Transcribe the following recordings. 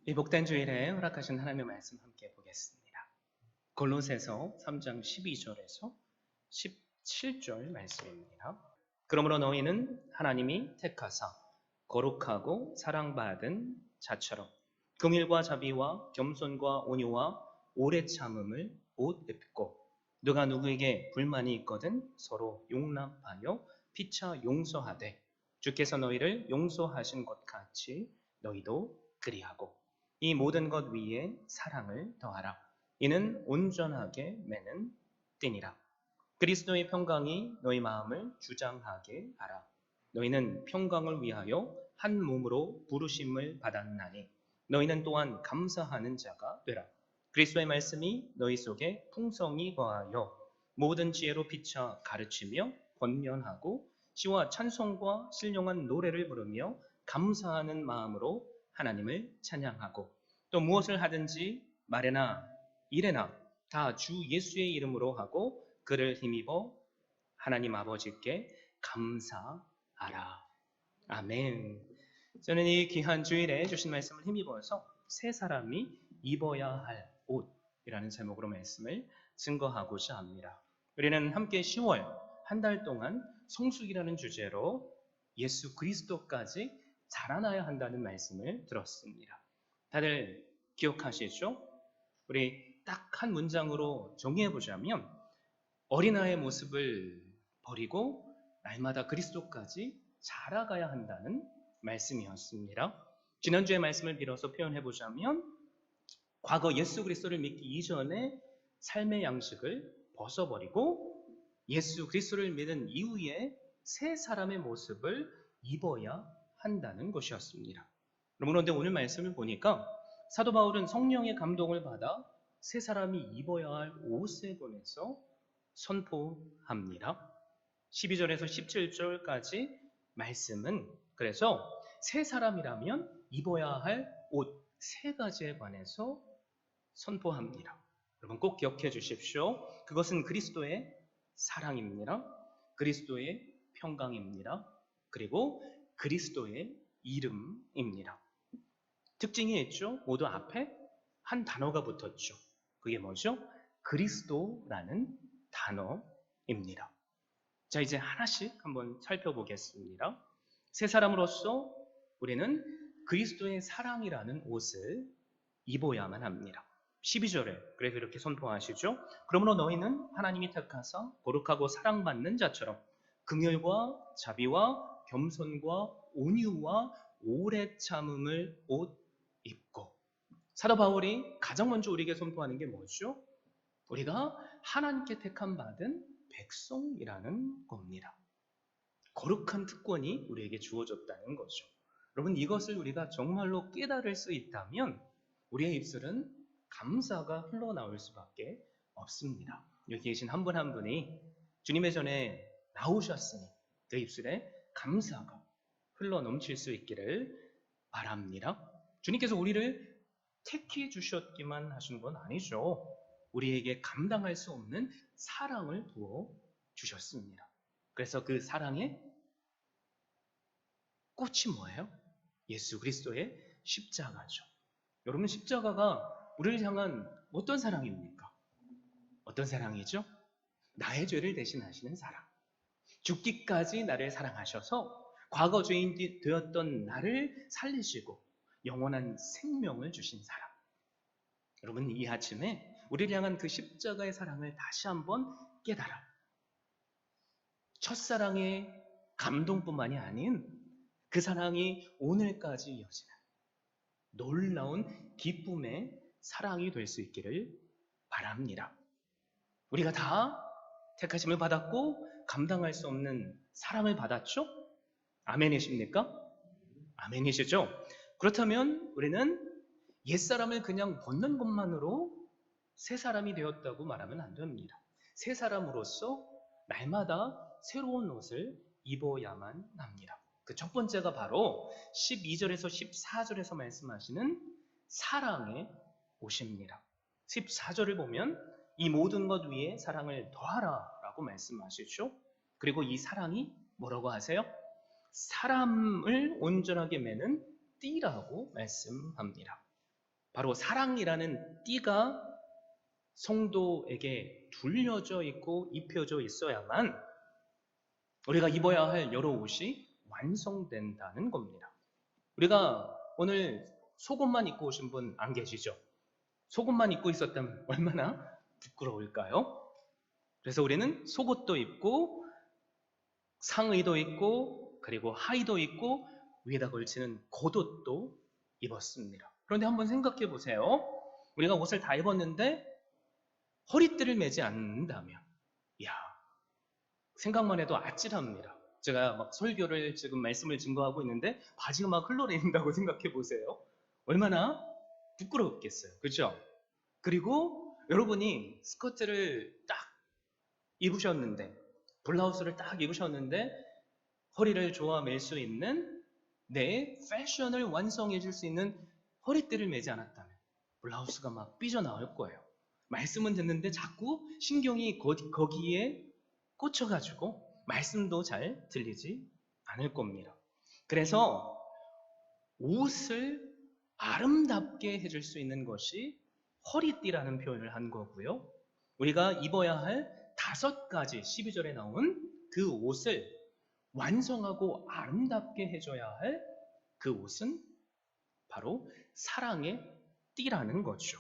이 복된 주일에 허락하신 하나님의 말씀 함께 보겠습니다. 골로새서 3장 12절에서 17절 말씀입니다. 그러므로 너희는 하나님이 택하사 거룩하고 사랑받은 자처럼 긍휼과 자비와 겸손과 온유와 오래 참음을 옷 입고 누가 누구에게 불만이 있거든 서로 용납하여 피차 용서하되 주께서 너희를 용서하신 것 같이 너희도 그리하고 이 모든 것 위에 사랑을 더하라. 이는 온전하게 매는 띠니라. 그리스도의 평강이 너희 마음을 주장하게 하라. 너희는 평강을 위하여 한 몸으로 부르심을 받았나니 너희는 또한 감사하는 자가 되라. 그리스도의 말씀이 너희 속에 풍성히 거하여 모든 지혜로 피차 가르치며 권면하고 시와 찬송과 신령한 노래를 부르며 감사하는 마음으로 하나님을 찬양하고 또 무엇을 하든지 말에나 일에나 다 주 예수의 이름으로 하고 그를 힘입어 하나님 아버지께 감사하라. 아멘. 저는 이 귀한 주일에 주신 말씀을 힘입어서 새 사람이 입어야 할 옷이라는 제목으로 말씀을 증거하고자 합니다. 우리는 함께 10월 한 달 동안 성숙이라는 주제로 예수 그리스도까지 자라나야 한다는 말씀을 들었습니다. 다들 기억하시죠? 우리 딱 한 문장으로 정리해보자면 어린아이의 모습을 버리고 날마다 그리스도까지 자라가야 한다는 말씀이었습니다. 지난주의 말씀을 빌어서 표현해보자면 과거 예수 그리스도를 믿기 이전에 삶의 양식을 벗어버리고 예수 그리스도를 믿은 이후에 새 사람의 모습을 입어야 한다는 것이었습니다. 그런데 오늘 말씀을 보니까 사도 바울은 성령의 감동을 받아 새 사람이 입어야 할 옷에 관해서 선포합니다. 12절에서 17절까지 말씀은 그래서 새 사람이라면 입어야 할 옷 세 가지에 관해서 선포합니다. 여러분 꼭 기억해 주십시오. 그것은 그리스도의 사랑입니다. 그리스도의 평강입니다. 그리고 그리스도의 이름입니다. 특징이 있죠. 모두 앞에 한 단어가 붙었죠. 그게 뭐죠? 그리스도라는 단어입니다. 자, 이제 하나씩 한번 살펴보겠습니다. 새 사람으로서 우리는 그리스도의 사랑이라는 옷을 입어야만 합니다. 12절에 그래서 이렇게 선포하시죠. 그러므로 너희는 하나님이 택하사 거룩하고 사랑받는 자처럼 긍휼과 자비와 겸손과 온유와 오래 참음을 옷 입고 사도 바울이 가장 먼저 우리에게 선포하는 게 뭐죠? 우리가 하나님께 택함 받은 백성이라는 겁니다. 거룩한 특권이 우리에게 주어졌다는 거죠. 여러분 이것을 우리가 정말로 깨달을 수 있다면 우리의 입술은 감사가 흘러나올 수밖에 없습니다. 여기 계신 한 분 한 분이 주님의 전에 나오셨으니 그 입술에 감사가 흘러넘칠 수 있기를 바랍니다. 주님께서 우리를 택해 주셨기만 하신 건 아니죠. 우리에게 감당할 수 없는 사랑을 부어 주셨습니다. 그래서 그 사랑의 꽃이 뭐예요? 예수 그리스도의 십자가죠. 여러분 십자가가 우리를 향한 어떤 사랑입니까? 어떤 사랑이죠? 나의 죄를 대신하시는 사랑. 죽기까지 나를 사랑하셔서 과거 죄인 되었던 나를 살리시고 영원한 생명을 주신 사랑. 여러분 이 아침에 우리를 향한 그 십자가의 사랑을 다시 한번 깨달아. 첫사랑의 감동뿐만이 아닌 그 사랑이 오늘까지 이어지는 놀라운 기쁨의 사랑이 될 수 있기를 바랍니다. 우리가 다 택하심을 받았고 감당할 수 없는 사랑을 받았죠? 아멘이십니까? 아멘이시죠? 그렇다면 우리는 옛사람을 그냥 벗는 것만으로 새 사람이 되었다고 말하면 안 됩니다. 새 사람으로서 날마다 새로운 옷을 입어야만 합니다. 그 첫 번째가 바로 12절에서 14절에서 말씀하시는 사랑의 옷입니다. 14절을 보면 이 모든 것 위에 사랑을 더하라 라고 말씀하시죠. 그리고 이 사랑이 뭐라고 하세요? 사람을 온전하게 매는 띠라고 말씀합니다. 바로 사랑이라는 띠가 성도에게 둘려져 있고 입혀져 있어야만 우리가 입어야 할 여러 옷이 완성된다는 겁니다. 우리가 오늘 속옷만 입고 오신 분 안 계시죠? 속옷만 입고 있었다면 얼마나 부끄러울까요? 그래서 우리는 속옷도 입고 상의도 입고 그리고 하의도 입고 위에다 걸치는 겉옷도 입었습니다. 그런데 한번 생각해 보세요. 우리가 옷을 다 입었는데 허리띠를 매지 않는다면, 야, 생각만 해도 아찔합니다. 제가 막 설교를 지금 말씀을 증거하고 있는데 바지가 막 흘러내린다고 생각해 보세요. 얼마나 부끄럽겠어요. 그렇죠? 그리고 여러분이 스커트를 딱 입으셨는데, 블라우스를 딱 입으셨는데 허리를 조아 맬 수 있는 내 패션을 완성해 줄 수 있는 허리띠를 매지 않았다면 블라우스가 막 삐져나올 거예요. 말씀은 듣는데 자꾸 신경이 거기에 꽂혀가지고 말씀도 잘 들리지 않을 겁니다. 그래서 옷을 아름답게 해줄 수 있는 것이 허리띠라는 표현을 한 거고요. 우리가 입어야 할 5가지 12절에 나온 그 옷을 완성하고 아름답게 해줘야 할 그 옷은 바로 사랑의 띠라는 거죠.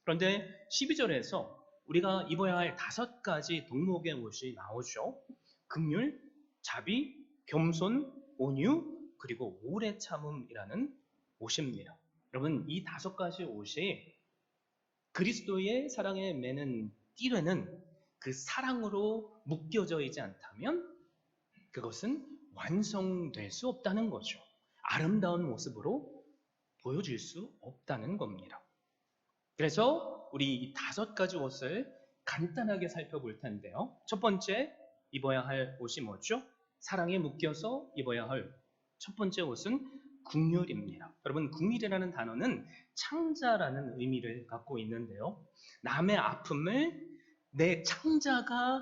그런데 12절에서 우리가 입어야 할 5가지 덕목의 옷이 나오죠. 긍휼, 자비, 겸손, 온유, 그리고 오래 참음이라는 옷입니다. 여러분, 이 5가지 옷이 그리스도의 사랑에 매는 띠에는 그 사랑으로 묶여져 있지 않다면 그것은 완성될 수 없다는 거죠. 아름다운 모습으로 보여줄 수 없다는 겁니다. 그래서 우리 이 5가지 옷을 간단하게 살펴볼 텐데요. 첫 번째 입어야 할 옷이 뭐죠? 사랑에 묶여서 입어야 할 첫 번째 옷은 긍휼입니다. 여러분, 긍휼이라는 단어는 창자라는 의미를 갖고 있는데요. 남의 아픔을 내 창자가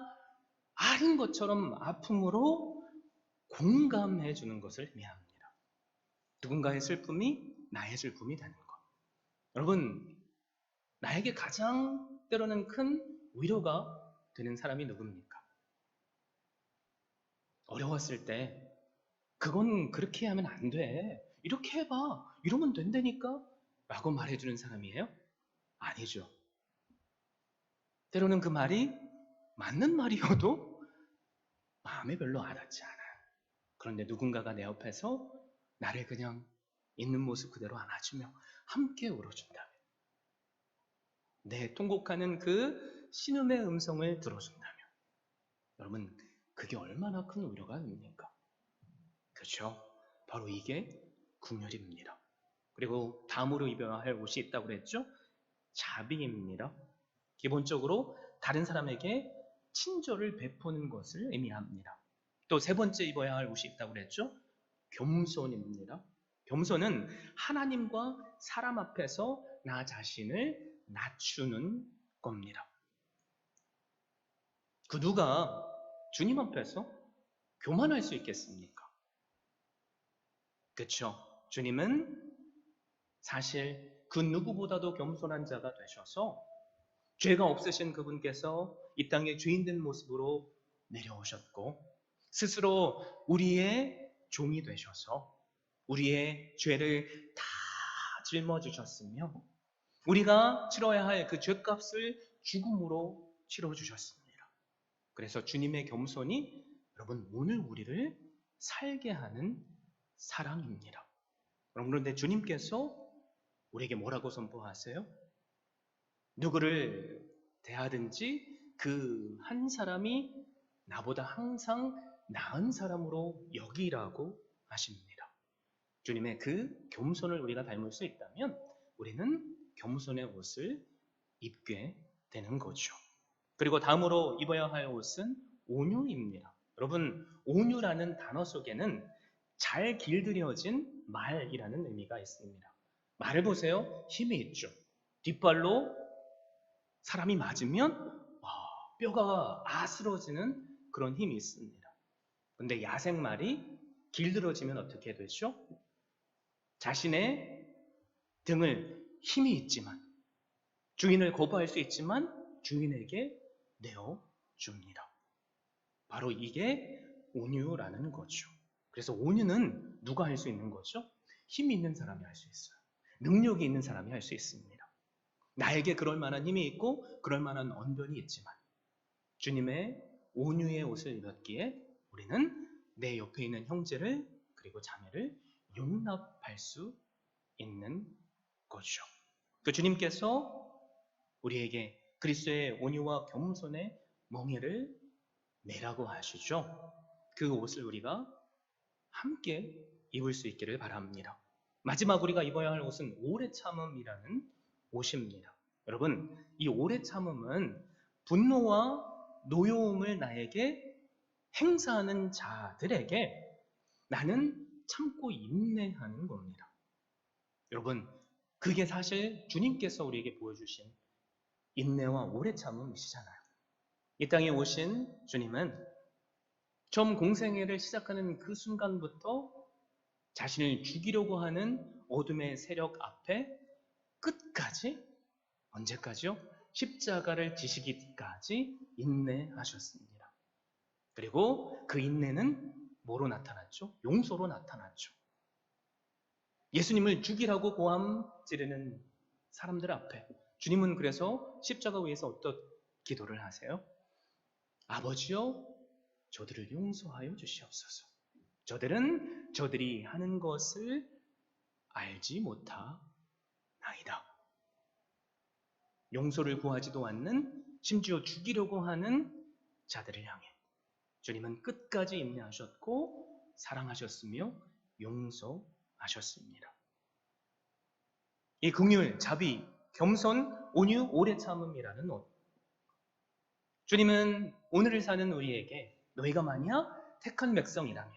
아는 것처럼 아픔으로 공감해 주는 것을 의미합니다. 누군가의 슬픔이 나의 슬픔이 되는 것. 여러분, 나에게 가장 때로는 큰 위로가 되는 사람이 누굽니까? 어려웠을 때 그건 그렇게 하면 안 돼. 이렇게 해봐. 이러면 된다니까? 라고 말해주는 사람이에요? 아니죠. 때로는 그 말이 맞는 말이어도 마음에 별로 와닿지 않아요. 그런데 누군가가 내 옆에서 나를 그냥 있는 모습 그대로 안아주며 함께 울어준다면, 내 통곡하는 그 신음의 음성을 들어준다면, 여러분, 그게 얼마나 큰 위로가 됩니까? 그렇죠? 바로 이게 긍휼입니다. 그리고 다음으로 입어야 할 옷이 있다고 그랬죠? 자비입니다. 기본적으로 다른 사람에게 친절을 베푸는 것을 의미합니다. 또 세 번째 입어야 할 옷이 있다고 그랬죠? 겸손입니다. 겸손은 하나님과 사람 앞에서 나 자신을 낮추는 겁니다. 그 누가 주님 앞에서 교만할 수 있겠습니까? 그렇죠? 주님은 사실 그 누구보다도 겸손한 자가 되셔서 죄가 없으신 그분께서 이 땅에 죄인된 모습으로 내려오셨고 스스로 우리의 종이 되셔서 우리의 죄를 다 짊어지셨으며 우리가 치러야 할 그 죄값을 죽음으로 치러주셨습니다. 그래서 주님의 겸손이 여러분 오늘 우리를 살게 하는 사랑입니다. 그런데 주님께서 우리에게 뭐라고 선포하세요? 누구를 대하든지 그 한 사람이 나보다 항상 나은 사람으로 여기라고 하십니다. 주님의 그 겸손을 우리가 닮을 수 있다면 우리는 겸손의 옷을 입게 되는 거죠. 그리고 다음으로 입어야 할 옷은 온유입니다. 여러분, 온유라는 단어 속에는 잘 길들여진 말이라는 의미가 있습니다. 말을 보세요. 힘이 있죠. 뒷발로 사람이 맞으면 뼈가 아스러지는 그런 힘이 있습니다. 그런데 야생말이 길들어지면 어떻게 되죠? 자신의 등을 힘이 있지만, 주인을 거부할 수 있지만 주인에게 내어줍니다. 바로 이게 온유라는 거죠. 그래서 온유는 누가 할 수 있는 거죠? 힘이 있는 사람이 할 수 있어요. 능력이 있는 사람이 할 수 있습니다. 나에게 그럴 만한 힘이 있고 그럴 만한 언변이 있지만 주님의 온유의 옷을 입었기에 우리는 내 옆에 있는 형제를 그리고 자매를 용납할 수 있는 거죠. 그 주님께서 우리에게 그리스도의 온유와 겸손의 멍에를 내라고 하시죠. 그 옷을 우리가 함께 입을 수 있기를 바랍니다. 마지막 우리가 입어야 할 옷은 오래 참음이라는 옷입니다. 여러분, 이 오래 참음은 분노와 노여움을 나에게 행사하는 자들에게 나는 참고 인내하는 겁니다. 여러분, 그게 사실 주님께서 우리에게 보여주신 인내와 오래 참음이시잖아요. 이 땅에 오신 주님은 처음 공생애를 시작하는 그 순간부터 자신을 죽이려고 하는 어둠의 세력 앞에 끝까지, 언제까지요? 십자가를 지시기까지 인내하셨습니다. 그리고 그 인내는 뭐로 나타났죠? 용서로 나타났죠. 예수님을 죽이라고 고함 지르는 사람들 앞에 주님은 그래서 십자가 위에서 어떤 기도를 하세요? 아버지여, 저들을 용서하여 주시옵소서. 저들은 저들이 하는 것을 알지 못하나이다. 용서를 구하지도 않는, 심지어 죽이려고 하는 자들을 향해 주님은 끝까지 인내하셨고 사랑하셨으며 용서하셨습니다. 이 긍휼, 자비, 겸손, 온유, 오래 참음이라는 옷. 주님은 오늘을 사는 우리에게 너희가 만약 택한 백성이라면,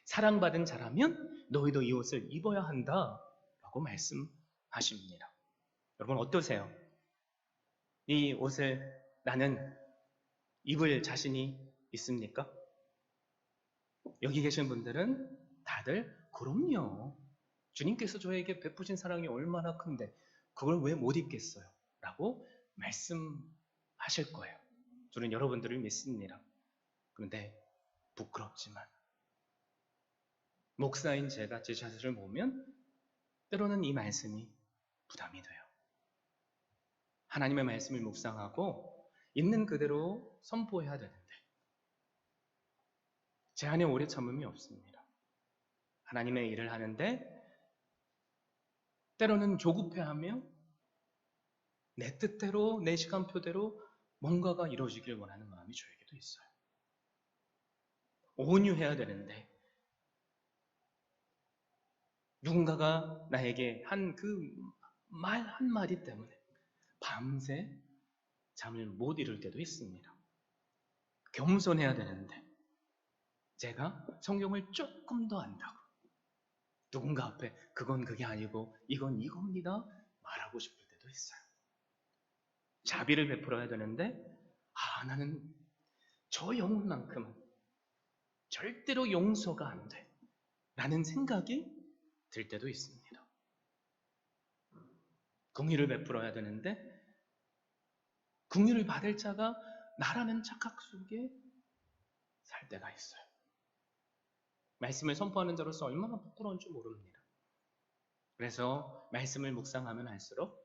사랑받은 자라면 너희도 이 옷을 입어야 한다라고 말씀하십니다. 여러분 어떠세요? 이 옷을 나는 입을 자신이 있습니까? 여기 계신 분들은 다들 그럼요. 주님께서 저에게 베푸신 사랑이 얼마나 큰데 그걸 왜 못 입겠어요? 라고 말씀하실 거예요. 저는 여러분들을 믿습니다. 그런데 부끄럽지만 목사인 제가 제 자세를 보면 때로는 이 말씀이 부담이 돼요. 하나님의 말씀을 묵상하고 있는 그대로 선포해야 되는데 제 안에 오래 참음이 없습니다. 하나님의 일을 하는데 때로는 조급해하며 내 뜻대로 내 시간표대로 뭔가가 이루어지길 원하는 마음이 저에게도 있어요. 온유해야 되는데 누군가가 나에게 한 그 말 한마디 때문에 밤새 잠을 못 이룰 때도 있습니다. 겸손해야 되는데 제가 성경을 조금 더 안다고 누군가 앞에 그건 그게 아니고 이건 이겁니다 말하고 싶을 때도 있어요. 자비를 베풀어야 되는데 나는 저 영혼만큼은 절대로 용서가 안 돼 라는 생각이 들 때도 있습니다. 긍휼을 베풀어야 되는데 긍휼을 받을 자가 나라는 착각 속에 살 때가 있어요. 말씀을 선포하는 자로서 얼마나 부끄러운 줄 모릅니다. 그래서 말씀을 묵상하면 할수록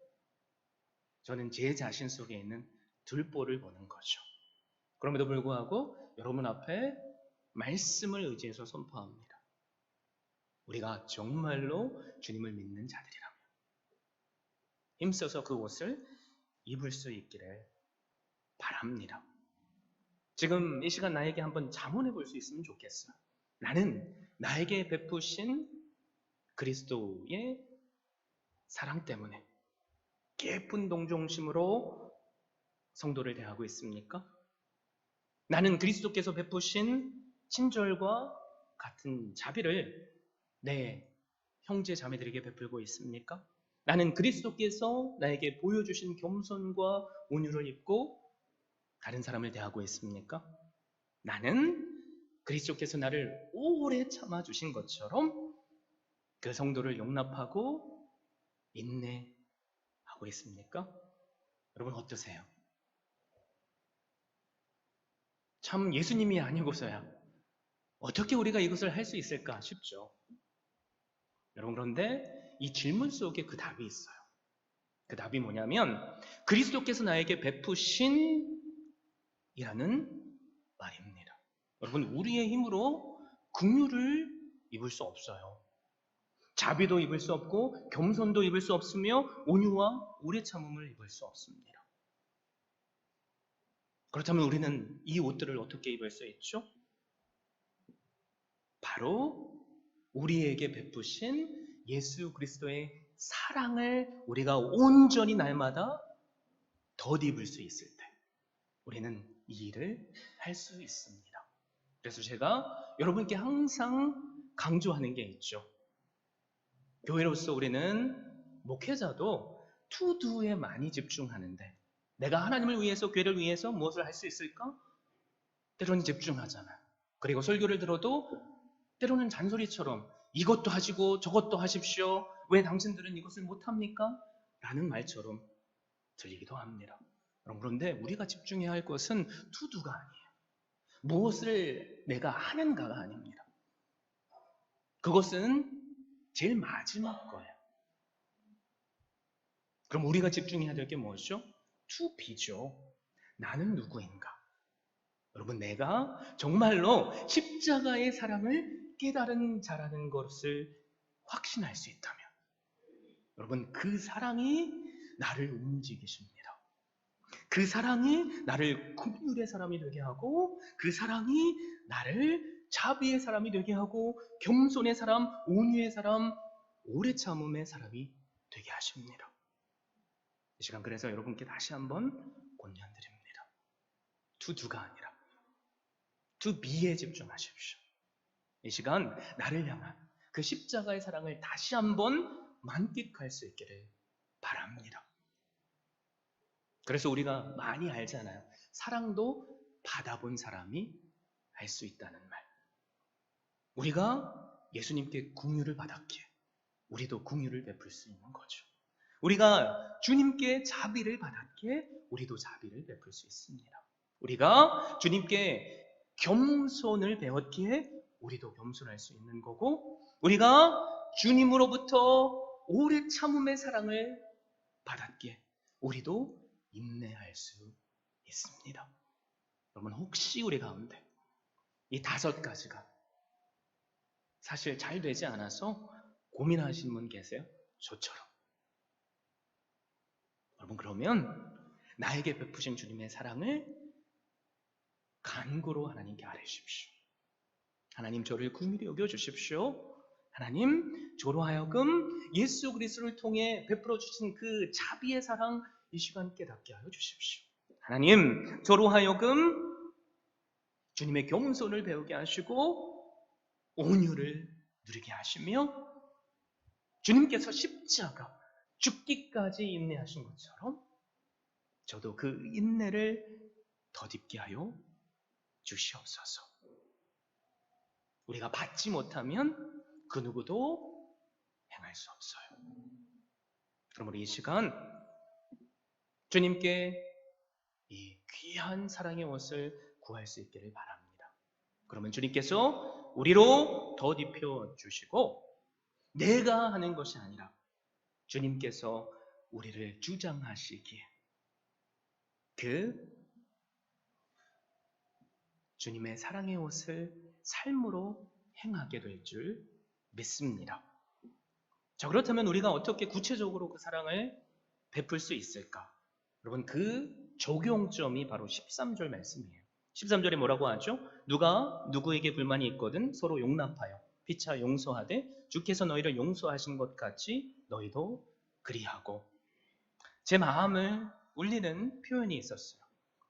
저는 제 자신 속에 있는 들보를 보는 거죠. 그럼에도 불구하고 여러분 앞에 말씀을 의지해서 선포합니다. 우리가 정말로 주님을 믿는 자들이라면 힘써서 그 옷을 입을 수 있기를 바랍니다. 지금 이 시간 나에게 한번 자문해 볼 수 있으면 좋겠어요. 나는 나에게 베푸신 그리스도의 사랑 때문에 예쁜 동정심으로 성도를 대하고 있습니까? 나는 그리스도께서 베푸신 친절과 같은 자비를 내 형제 자매들에게 베풀고 있습니까? 나는 그리스도께서 나에게 보여주신 겸손과 온유를 입고 다른 사람을 대하고 있습니까? 나는 그리스도께서 나를 오래 참아주신 것처럼 그 성도를 용납하고 인내하고 하고 있습니까? 여러분 어떠세요? 참 예수님이 아니고서야 어떻게 우리가 이것을 할 수 있을까 싶죠. 여러분 그런데 이 질문 속에 그 답이 있어요. 그 답이 뭐냐면 그리스도께서 나에게 베푸신 이라는 말입니다. 여러분 우리의 힘으로 긍휼을 입을 수 없어요. 자비도 입을 수 없고 겸손도 입을 수 없으며 온유와 오래 참음을 입을 수 없습니다. 그렇다면 우리는 이 옷들을 어떻게 입을 수 있죠? 바로 우리에게 베푸신 예수 그리스도의 사랑을 우리가 온전히 날마다 덧입을 수 있을 때 우리는 이 일을 할 수 있습니다. 그래서 제가 여러분께 항상 강조하는 게 있죠. 교회로서 우리는 목회자도 투두에 많이 집중하는데 내가 하나님을 위해서 교회를 위해서 무엇을 할 수 있을까? 때로는 집중하잖아요. 그리고 설교를 들어도 때로는 잔소리처럼 이것도 하시고 저것도 하십시오. 왜 당신들은 이것을 못합니까? 라는 말처럼 들리기도 합니다. 그런데 우리가 집중해야 할 것은 투두가 아니에요. 무엇을 내가 하는가가 아닙니다. 그것은 제일 마지막 거예요. 그럼 우리가 집중해야 될 게 무엇이죠? 투비죠. 나는 누구인가? 여러분 내가 정말로 십자가의 사랑을 깨달은 자라는 것을 확신할 수 있다면 여러분 그 사랑이 나를 움직이십니다. 그 사랑이 나를 긍휼의 사람이 되게 하고 그 사랑이 나를 자비의 사람이 되게 하고 겸손의 사람, 온유의 사람, 오래 참음의 사람이 되게 하십니다. 이 시간 그래서 여러분께 다시 한번 권면드립니다. 투두가 아니라 투비에 집중하십시오. 이 시간 나를 향한 그 십자가의 사랑을 다시 한번 만끽할 수 있기를 바랍니다. 그래서 우리가 많이 알잖아요. 사랑도 받아본 사람이 알 수 있다는 말. 우리가 예수님께 긍휼을 받았기에 우리도 긍휼을 베풀 수 있는 거죠. 우리가 주님께 자비를 받았기에 우리도 자비를 베풀 수 있습니다. 우리가 주님께 겸손을 배웠기에 우리도 겸손할 수 있는 거고 우리가 주님으로부터 오래 참음의 사랑을 받았기에 우리도 인내할 수 있습니다. 여러분 혹시 우리 가운데 이 5가지가 사실 잘 되지 않아서 고민하시는 분 계세요? 저처럼. 여러분 그러면 나에게 베푸신 주님의 사랑을 간구로 하나님께 아뢰십시오. 하나님 저를 긍휼히 여겨주십시오. 하나님 저로 하여금 예수 그리스도를 통해 베풀어 주신 그 자비의 사랑 이 시간 깨닫게 하여 주십시오. 하나님 저로 하여금 주님의 겸손을 배우게 하시고 온유를 누리게 하시며 주님께서 십자가 죽기까지 인내하신 것처럼 저도 그 인내를 덧입게 하여 주시옵소서. 우리가 받지 못하면 그 누구도 행할 수 없어요. 그러므로 이 시간 주님께 이 귀한 사랑의 옷을 구할 수 있기를 바랍니다. 그러면 주님께서 우리로 덧입혀 주시고 내가 하는 것이 아니라 주님께서 우리를 주장하시기에 그 주님의 사랑의 옷을 삶으로 행하게 될 줄 믿습니다. 자, 그렇다면 우리가 어떻게 구체적으로 그 사랑을 베풀 수 있을까? 여러분 그 적용점이 바로 13절 말씀이에요. 13절에 뭐라고 하죠? 누가 누구에게 불만이 있거든 서로 용납하여 피차 용서하되 주께서 너희를 용서하신 것 같이 너희도 그리하고. 제 마음을 울리는 표현이 있었어요.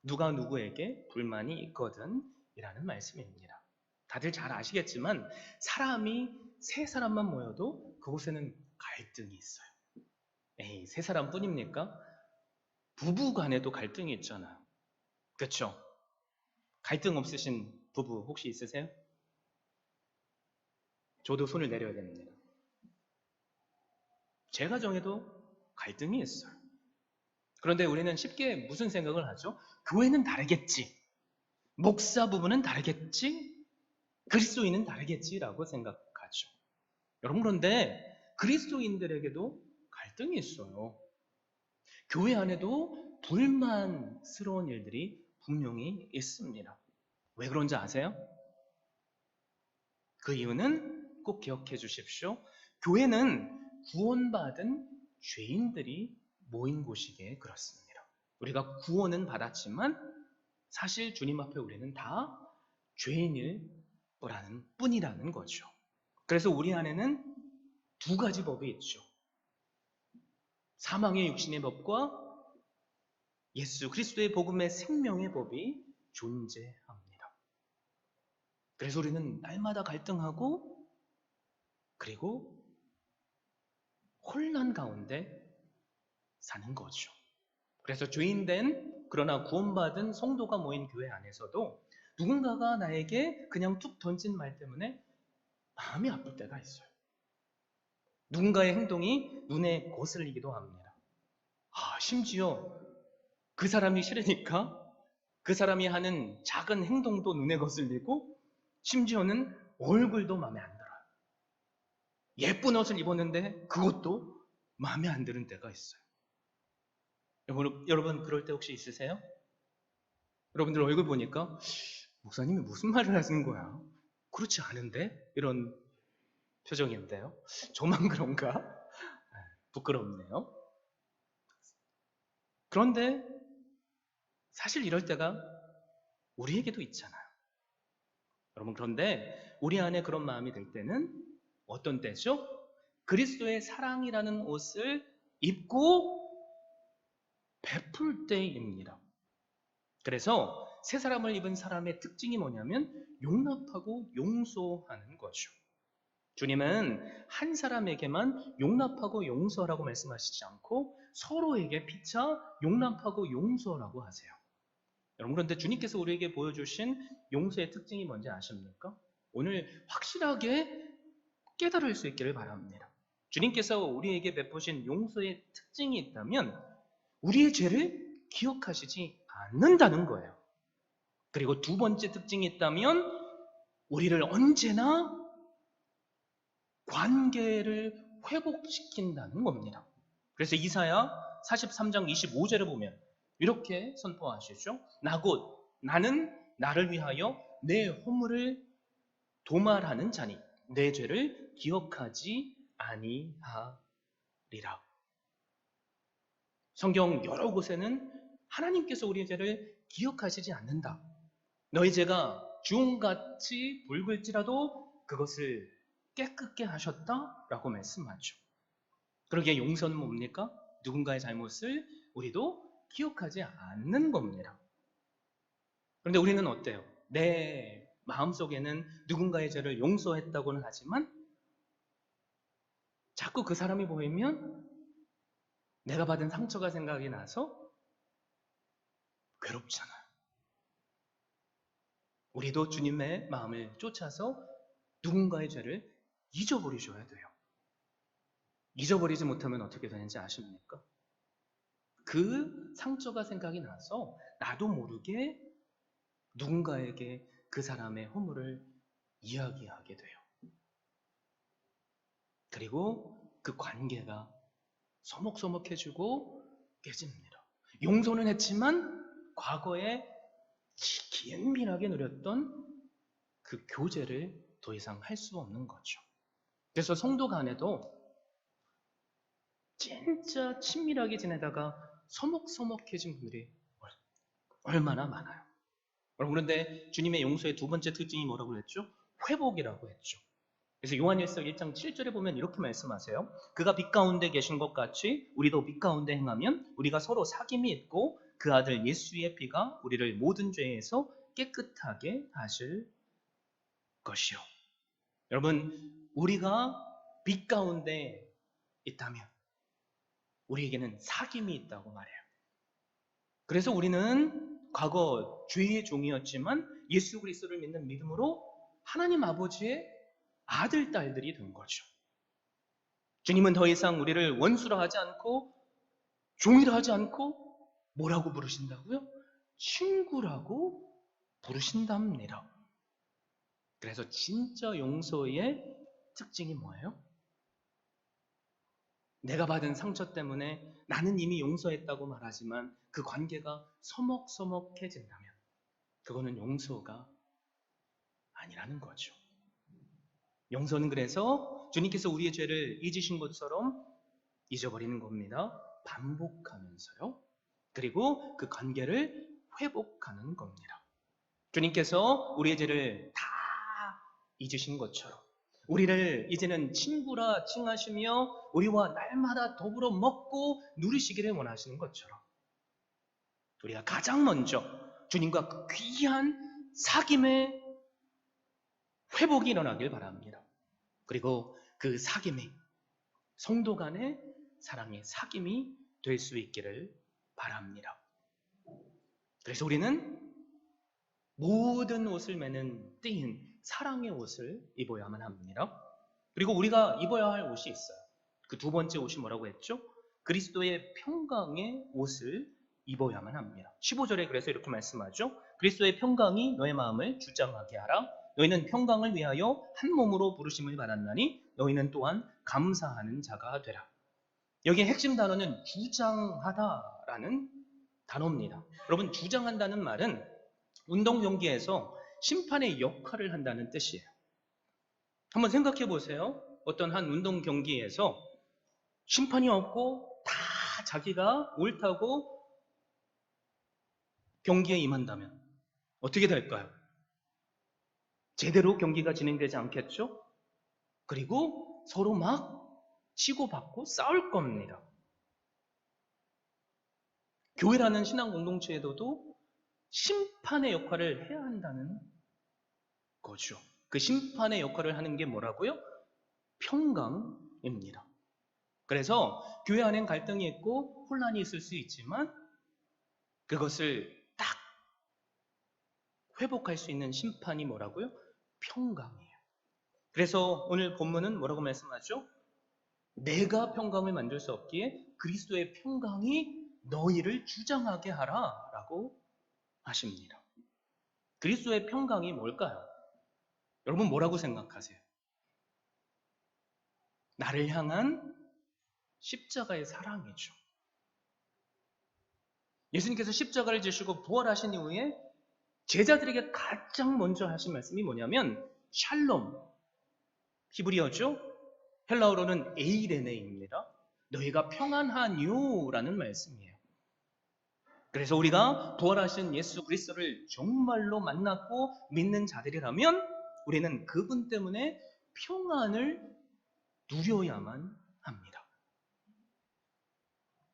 누가 누구에게 불만이 있거든 이라는 말씀입니다. 다들 잘 아시겠지만 사람이 세 사람만 모여도 그곳에는 갈등이 있어요. 에이, 세 사람뿐입니까? 부부 간에도 갈등이 있잖아요. 그렇죠? 갈등 없으신 부부 혹시 있으세요? 저도 손을 내려야 됩니다. 제 가정에도 갈등이 있어요. 그런데 우리는 쉽게 무슨 생각을 하죠? 교회는 다르겠지. 목사 부부는 다르겠지. 그리스도인은 다르겠지라고 생각하죠. 여러분, 그런데 그리스도인들에게도 갈등이 있어요. 교회 안에도 불만스러운 일들이 분명히 있습니다. 왜 그런지 아세요? 그 이유는 꼭 기억해 주십시오. 교회는 구원받은 죄인들이 모인 곳이기에 그렇습니다. 우리가 구원은 받았지만 사실 주님 앞에 우리는 다 죄인일 뿐이라는 거죠. 그래서 우리 안에는 두 가지 법이 있죠. 사망의 육신의 법과 예수 그리스도의 복음의 생명의 법이 존재합니다. 그래서 우리는 날마다 갈등하고 그리고 혼란 가운데 사는 거죠. 그래서 죄인된 그러나 구원받은 성도가 모인 교회 안에서도 누군가가 나에게 그냥 툭 던진 말 때문에 마음이 아플 때가 있어요. 누군가의 행동이 눈에 거슬리기도 합니다. 심지어 그 사람이 싫으니까 그 사람이 하는 작은 행동도 눈에 거슬리고 심지어는 얼굴도 마음에 안 들어요. 예쁜 옷을 입었는데 그것도 마음에 안 드는 때가 있어요. 여러분 그럴 때 혹시 있으세요? 여러분들 얼굴 보니까 목사님이 무슨 말을 하시는 거야? 그렇지 않은데? 이런 표정인데요. 저만 그런가? 부끄럽네요. 그런데 사실 이럴 때가 우리에게도 있잖아요. 여러분, 그런데 우리 안에 그런 마음이 들 때는 어떤 때죠? 그리스도의 사랑이라는 옷을 입고 베풀 때입니다. 그래서 새 사람을 입은 사람의 특징이 뭐냐면 용납하고 용서하는 거죠. 주님은 한 사람에게만 용납하고 용서라고 말씀하시지 않고 서로에게 피차 용납하고 용서라고 하세요. 여러분, 그런데 주님께서 우리에게 보여주신 용서의 특징이 뭔지 아십니까? 오늘 확실하게 깨달을 수 있기를 바랍니다. 주님께서 우리에게 베푸신 용서의 특징이 있다면 우리의 죄를 기억하시지 않는다는 거예요. 그리고 두 번째 특징이 있다면 우리를 언제나 관계를 회복시킨다는 겁니다. 그래서 이사야 43장 25절을 보면 이렇게 선포하시죠. 나는 나를 위하여 내 허물을 도말하는 자니 내 죄를 기억하지 아니하리라. 성경 여러 곳에는 하나님께서 우리의 죄를 기억하시지 않는다. 너희 죄가 주홍같이 붉을지라도 그것을 깨끗게 하셨다라고 말씀하죠. 그러기에 용서는 뭡니까? 누군가의 잘못을 우리도 기억하지 않는 겁니다. 그런데 우리는 어때요? 내 마음속에는 누군가의 죄를 용서했다고는 하지만 자꾸 그 사람이 보이면 내가 받은 상처가 생각이 나서 괴롭잖아요. 우리도 주님의 마음을 쫓아서 누군가의 죄를 잊어버리셔야 돼요. 잊어버리지 못하면 어떻게 되는지 아십니까? 그 상처가 생각이 나서 나도 모르게 누군가에게 그 사람의 허물을 이야기하게 돼요. 그리고 그 관계가 서먹서먹해지고 깨집니다. 용서는 했지만 과거에 긴밀하게 누렸던 그 교제를 더 이상 할 수 없는 거죠. 그래서 성도 간에도 진짜 친밀하게 지내다가 서먹서먹해진 분들이 얼마나 많아요. 여러분, 그런데 주님의 용서의 두 번째 특징이 뭐라고 그랬죠? 회복이라고 했죠. 그래서 요한일서 1장 7절에 보면 이렇게 말씀하세요. 그가 빛 가운데 계신 것 같이 우리도 빛 가운데 행하면 우리가 서로 사귐이 있고 그 아들 예수의 피가 우리를 모든 죄에서 깨끗하게 하실 것이요. 여러분, 우리가 빛 가운데 있다면 우리에게는 사귐이 있다고 말해요. 그래서 우리는 과거 죄의 종이었지만 예수 그리스도를 믿는 믿음으로 하나님 아버지의 아들, 딸들이 된 거죠. 주님은 더 이상 우리를 원수라 하지 않고 종이라 하지 않고 뭐라고 부르신다고요? 친구라고 부르신답니다. 그래서 진짜 용서의 특징이 뭐예요? 내가 받은 상처 때문에 나는 이미 용서했다고 말하지만 그 관계가 서먹서먹해진다면 그거는 용서가 아니라는 거죠. 용서는 그래서 주님께서 우리의 죄를 잊으신 것처럼 잊어버리는 겁니다. 반복하면서요. 그리고 그 관계를 회복하는 겁니다. 주님께서 우리의 죄를 다 잊으신 것처럼 우리를 이제는 친구라 칭하시며 우리와 날마다 더불어 먹고 누리시기를 원하시는 것처럼 우리가 가장 먼저 주님과 그 귀한 사귐의 회복이 일어나길 바랍니다. 그리고 그 사귐이 성도 간의 사랑의 사귐이 될 수 있기를 바랍니다. 그래서 우리는 모든 옷을 매는 띠인 사랑의 옷을 입어야만 합니다. 그리고 우리가 입어야 할 옷이 있어요. 그 두 번째 옷이 뭐라고 했죠? 그리스도의 평강의 옷을 입어야만 합니다. 15절에 그래서 이렇게 말씀하죠. 그리스도의 평강이 너의 마음을 주장하게 하라. 너희는 평강을 위하여 한 몸으로 부르심을 받았나니 너희는 또한 감사하는 자가 되라. 여기에 핵심 단어는 주장하다라는 단어입니다. 여러분, 주장한다는 말은 운동 경기에서 심판의 역할을 한다는 뜻이에요. 한번 생각해 보세요. 어떤 한 운동 경기에서 심판이 없고 다 자기가 옳다고 경기에 임한다면 어떻게 될까요? 제대로 경기가 진행되지 않겠죠? 그리고 서로 막 치고받고 싸울 겁니다. 교회라는 신앙 공동체에도 심판의 역할을 해야 한다는 거죠. 그 심판의 역할을 하는 게 뭐라고요? 평강입니다. 그래서 교회 안엔 갈등이 있고 혼란이 있을 수 있지만 그것을 딱 회복할 수 있는 심판이 뭐라고요? 평강이에요. 그래서 오늘 본문은 뭐라고 말씀하죠? 내가 평강을 만들 수 없기에 그리스도의 평강이 너희를 주장하게 하라 라고 하십니다. 그리스도의 평강이 뭘까요? 여러분 뭐라고 생각하세요? 나를 향한 십자가의 사랑이죠. 예수님께서 십자가를 지시고 부활하신 이후에 제자들에게 가장 먼저 하신 말씀이 뭐냐면 샬롬, 히브리어죠. 헬라어로는 에이레네입니다. 너희가 평안하뇨라는 말씀이에요. 그래서 우리가 부활하신 예수 그리스도를 정말로 만났고 믿는 자들이라면 우리는 그분 때문에 평안을 누려야만 합니다.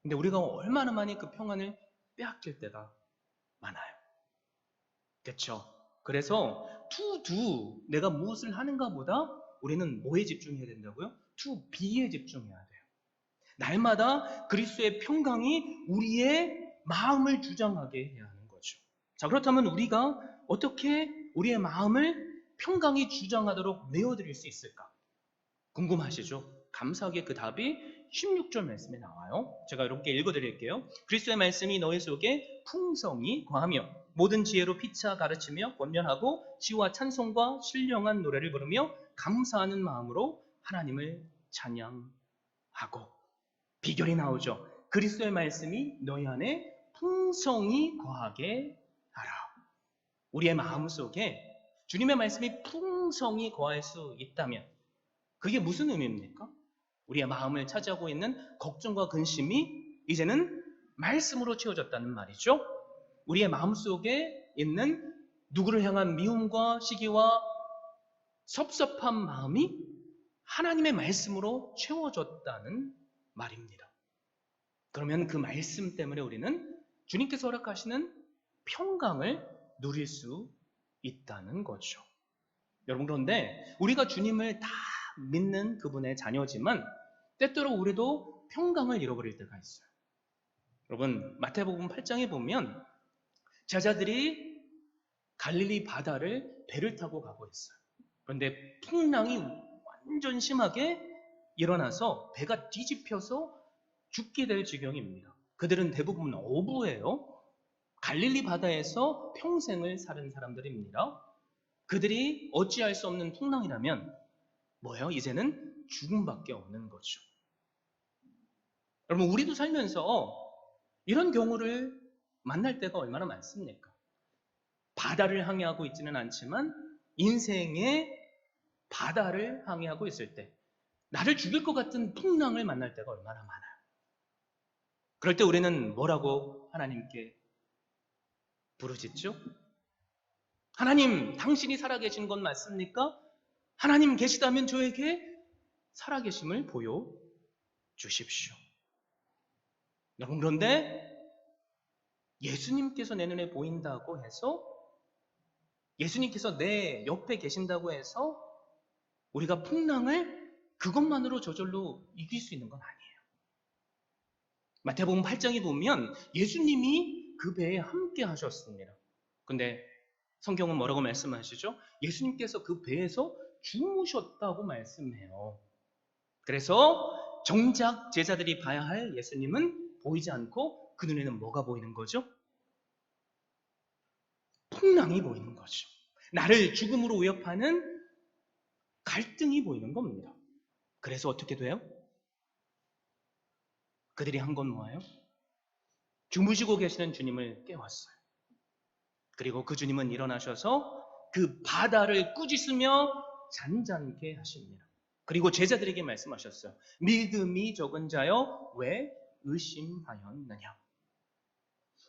근데 우리가 얼마나 많이 그 평안을 빼앗길 때가 많아요. 그렇죠? 그래서 투두 내가 무엇을 하는가 보다 우리는 뭐에 집중해야 된다고요? 투비에 집중해야 돼요. 날마다 그리스도의 평강이 우리의 마음을 주장하게 해야 하는 거죠. 자, 그렇다면 우리가 어떻게 우리의 마음을 평강이 주장하도록 내어드릴 수 있을까? 궁금하시죠? 감사하게 그 답이 16절 말씀에 나와요. 제가 여러분께 읽어드릴게요. 그리스도의 말씀이 너희 속에 풍성히 거하며 모든 지혜로 피차 가르치며 권면하고 지와 찬송과 신령한 노래를 부르며 감사하는 마음으로 하나님을 찬양하고. 비결이 나오죠. 그리스도의 말씀이 너희 안에 풍성히 거하게 하라. 우리의 마음속에 주님의 말씀이 풍성히 거할 수 있다면 그게 무슨 의미입니까? 우리의 마음을 차지하고 있는 걱정과 근심이 이제는 말씀으로 채워졌다는 말이죠. 우리의 마음속에 있는 누구를 향한 미움과 시기와 섭섭한 마음이 하나님의 말씀으로 채워졌다는 말입니다. 그러면 그 말씀 때문에 우리는 주님께서 허락하시는 평강을 누릴 수 있다는 거죠. 여러분, 그런데 우리가 주님을 다 믿는 그분의 자녀지만 때때로 우리도 평강을 잃어버릴 때가 있어요. 여러분, 마태복음 8장에 보면 제자들이 갈릴리 바다를 배를 타고 가고 있어요. 그런데 풍랑이 완전 심하게 일어나서 배가 뒤집혀서 죽게 될 지경입니다. 그들은 대부분 어부예요. 갈릴리 바다에서 평생을 사는 사람들입니다. 그들이 어찌할 수 없는 풍랑이라면 뭐예요? 이제는 죽음밖에 없는 거죠. 여러분, 우리도 살면서 이런 경우를 만날 때가 얼마나 많습니까? 바다를 항해하고 있지는 않지만 인생의 바다를 항해하고 있을 때 나를 죽일 것 같은 풍랑을 만날 때가 얼마나 많아요. 그럴 때 우리는 뭐라고 하나님께 부르짖죠? 하나님, 당신이 살아계신 건 맞습니까? 하나님 계시다면 저에게 살아계심을 보여주십시오. 여러분, 그런데 예수님께서 내 눈에 보인다고 해서, 예수님께서 내 옆에 계신다고 해서 우리가 풍랑을 그것만으로 저절로 이길 수 있는 건 아니에요. 마태복음 8장에 보면 예수님이 그 배에 함께 하셨습니다. 근데 성경은 뭐라고 말씀하시죠? 예수님께서 그 배에서 주무셨다고 말씀해요. 그래서 정작 제자들이 봐야 할 예수님은 보이지 않고 그 눈에는 뭐가 보이는 거죠? 풍랑이 보이는 거죠. 나를 죽음으로 위협하는 갈등이 보이는 겁니다. 그래서 어떻게 돼요? 그들이 한 건 뭐예요? 주무시고 계시는 주님을 깨웠어요. 그리고 그 주님은 일어나셔서 그 바다를 꾸짖으며 잔잔케 하십니다. 그리고 제자들에게 말씀하셨어요. 믿음이 적은 자여 왜 의심하였느냐?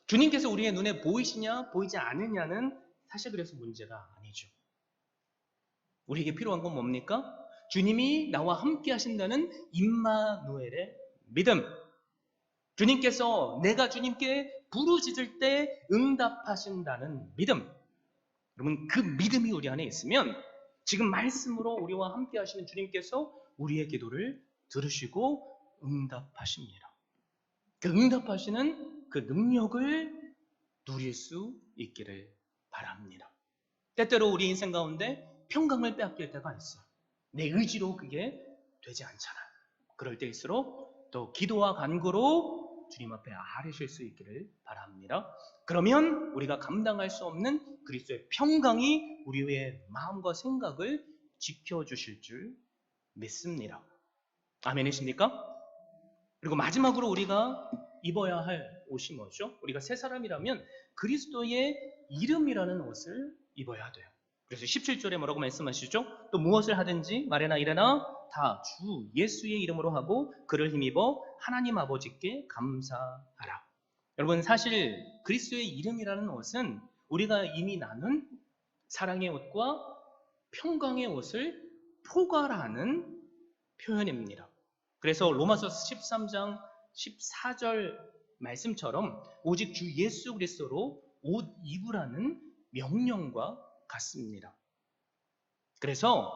주님께서 우리의 눈에 보이시냐 보이지 않느냐는 사실 그래서 문제가 아니죠. 우리에게 필요한 건 뭡니까? 주님이 나와 함께 하신다는 임마누엘의 믿음. 주님께서 내가 주님께 부르짖을 때 응답하신다는 믿음. 여러분, 그 믿음이 우리 안에 있으면 지금 말씀으로 우리와 함께 하시는 주님께서 우리의 기도를 들으시고 응답하십니다. 그 응답하시는 그 능력을 누릴 수 있기를 바랍니다. 때때로 우리 인생 가운데 평강을 빼앗길 때가 있어요. 내 의지로 그게 되지 않잖아요. 그럴 때일수록 또 기도와 간구로 주님 앞에 아뢰실 수 있기를 바랍니다. 그러면 우리가 감당할 수 없는 그리스도의 평강이 우리의 마음과 생각을 지켜주실 줄 믿습니다. 아멘이십니까? 그리고 마지막으로 우리가 입어야 할 옷이 뭐죠? 우리가 새 사람이라면 그리스도의 이름이라는 옷을 입어야 돼요. 그래서 17절에 뭐라고 말씀하시죠? 또 무엇을 하든지 말이나 이래나 다 주 예수의 이름으로 하고 그를 힘입어 하나님 아버지께 감사하라. 여러분, 사실 그리스도의 이름이라는 옷은 우리가 이미 나눈 사랑의 옷과 평강의 옷을 포괄하는 표현입니다. 그래서 로마서 13장 14절 말씀처럼 오직 주 예수 그리스도로 옷 입으라는 명령과 같습니다. 그래서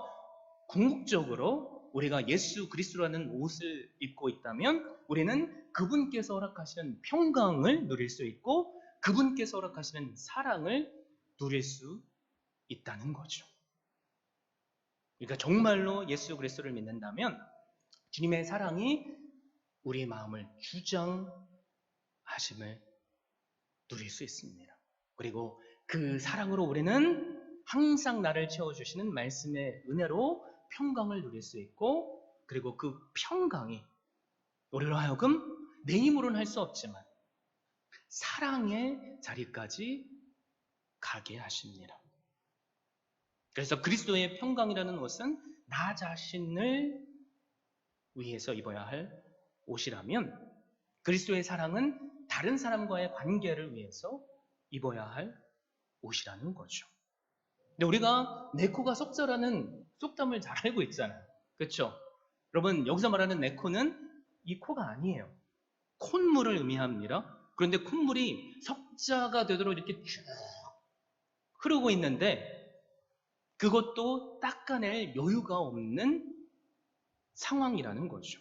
궁극적으로 우리가 예수 그리스도라는 옷을 입고 있다면 우리는 그분께서 허락하시는 평강을 누릴 수 있고 그분께서 허락하시는 사랑을 누릴 수 있다는 거죠. 그러니까 정말로 예수 그리스도를 믿는다면 주님의 사랑이 우리의 마음을 주장하심을 누릴 수 있습니다. 그리고 그 사랑으로 우리는 항상 나를 채워주시는 말씀의 은혜로 평강을 누릴 수 있고 그리고 그 평강이 우리로 하여금 내 힘으로는 할 수 없지만 사랑의 자리까지 가게 하십니다. 그래서 그리스도의 평강이라는 옷은 나 자신을 위해서 입어야 할 옷이라면 그리스도의 사랑은 다른 사람과의 관계를 위해서 입어야 할 옷이라는 거죠. 근데 우리가 내 코가 석자라는 속담을 잘 알고 있잖아요. 그렇죠? 여러분, 여기서 말하는 내 코는 이 코가 아니에요. 콧물을 의미합니다. 그런데 콧물이 석자가 되도록 이렇게 쭉 흐르고 있는데 그것도 닦아낼 여유가 없는 상황이라는 거죠.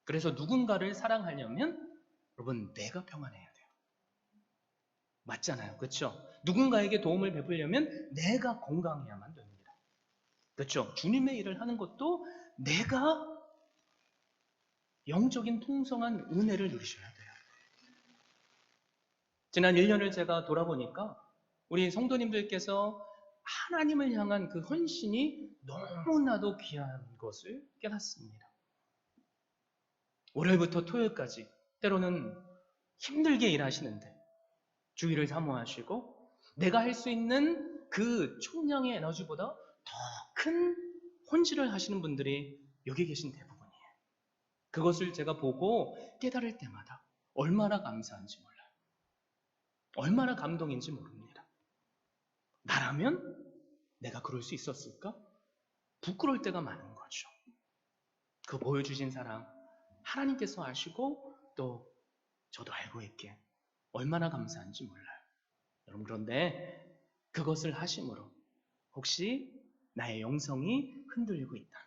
그래서 누군가를 사랑하려면 여러분 내가 평안해야 돼요. 맞잖아요. 그렇죠? 누군가에게 도움을 베풀려면 내가 건강해야만 됩니다. 그렇죠? 주님의 일을 하는 것도 내가 영적인 풍성한 은혜를 누리셔야 돼요. 지난 1년을 제가 돌아보니까 우리 성도님들께서 하나님을 향한 그 헌신이 너무나도 귀한 것을 깨닫습니다. 월요일부터 토요일까지 때로는 힘들게 일하시는데 주의를 사모하시고 내가 할 수 있는 그 총량의 에너지보다 더 큰 헌신을 하시는 분들이 여기 계신 대부분이에요. 그것을 제가 보고 깨달을 때마다 얼마나 감사한지 몰라요. 얼마나 감동인지 모릅니다. 나라면 내가 그럴 수 있었을까? 부끄러울 때가 많은 거죠. 그 보여주신 사랑 하나님께서 아시고 또 저도 알고 있기에 얼마나 감사한지 몰라요. 여러분, 그런데 그것을 하심으로 혹시 나의 영성이 흔들리고 있다면,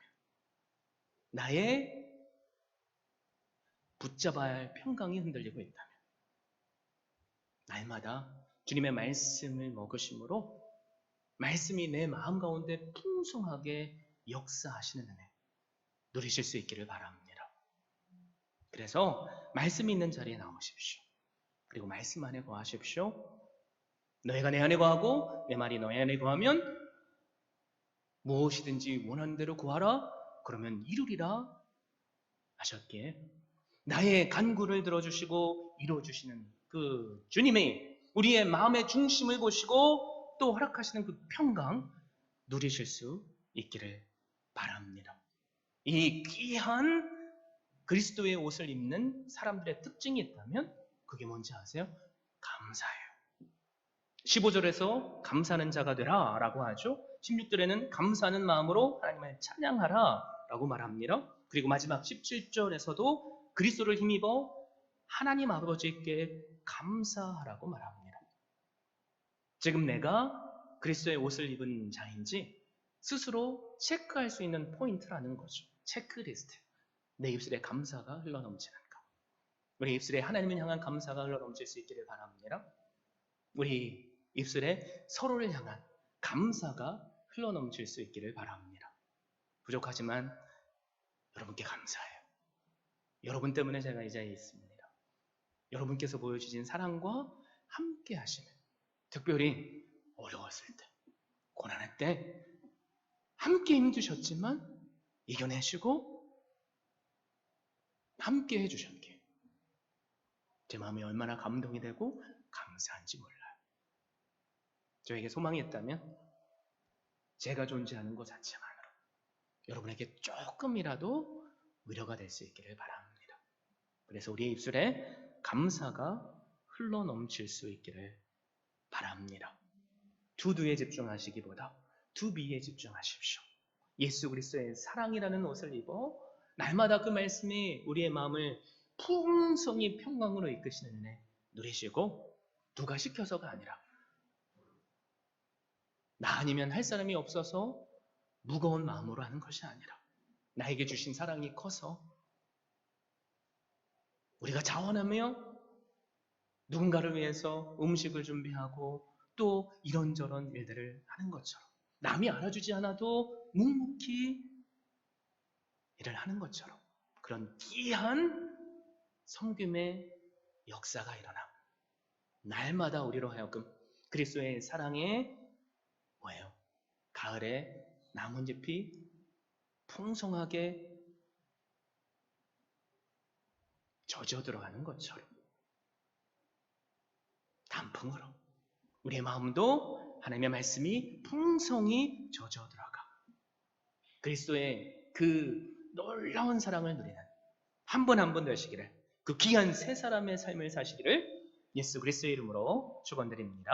나의 붙잡아야 할 평강이 흔들리고 있다면, 날마다 주님의 말씀을 먹으심으로 말씀이 내 마음 가운데 풍성하게 역사하시는 은혜 누리실 수 있기를 바랍니다. 그래서 말씀이 있는 자리에 나오십시오. 그리고 말씀 안에 거하십시오. 너희가 내 안에 거하고 내 말이 너희 안에 거하면 무엇이든지 원하는 대로 구하라. 그러면 이루리라 하셨기에 나의 간구를 들어주시고 이루어주시는 그 주님이 우리의 마음의 중심을 보시고 또 허락하시는 그 평강 누리실 수 있기를 바랍니다. 이 귀한 그리스도의 옷을 입는 사람들의 특징이 있다면 그게 뭔지 아세요? 감사해요. 15절에서 감사하는 자가 되라 라고 하죠. 16절에는 감사하는 마음으로 하나님을 찬양하라 라고 말합니다. 그리고 마지막 17절에서도 그리스도를 힘입어 하나님 아버지께 감사하라고 말합니다. 지금 내가 그리스도의 옷을 입은 자인지 스스로 체크할 수 있는 포인트라는 거죠. 체크리스트. 내 입술에 감사가 흘러넘치는가? 우리 입술에 하나님을 향한 감사가 흘러넘칠 수 있기를 바랍니다. 우리 입술에 서로를 향한 감사가 흘러넘칠 수 있기를 바랍니다. 부족하지만 여러분께 감사해요. 여러분 때문에 제가 이 자리에 있습니다. 여러분께서 보여주신 사랑과 함께 하시는, 특별히 어려웠을 때, 고난할 때 함께 힘주셨지만 이겨내시고 함께 해주셨기에 제 마음이 얼마나 감동이 되고 감사한지 몰라요. 저에게 소망이 있다면 제가 존재하는 것 자체만으로 여러분에게 조금이라도 위로가 될 수 있기를 바랍니다. 그래서 우리의 입술에 감사가 흘러넘칠 수 있기를 바랍니다. 투두에 집중하시기보다 투비에 집중하십시오. 예수 그리스도의 사랑이라는 옷을 입어 날마다 그 말씀이 우리의 마음을 풍성히 평강으로 이끄시는 은혜 누리시고, 누가 시켜서가 아니라 나 아니면 할 사람이 없어서 무거운 마음으로 하는 것이 아니라 나에게 주신 사랑이 커서 우리가 자원하며 누군가를 위해서 음식을 준비하고 또 이런저런 일들을 하는 것처럼, 남이 알아주지 않아도 묵묵히 일을 하는 것처럼 그런 귀한 섬김의 역사가 일어나 날마다 우리로 하여금 그리스도의 사랑에 뭐예요? 가을에 나뭇잎이 풍성하게 젖어 들어가는 것처럼 단풍으로 우리의 마음도 하나님의 말씀이 풍성히 젖어 들어가 그리스도의 그 놀라운 사랑을 누리는 한 분 한 분 되시기를, 그 귀한 세 사람의 삶을 사시기를 예수 그리스도의 이름으로 축원드립니다.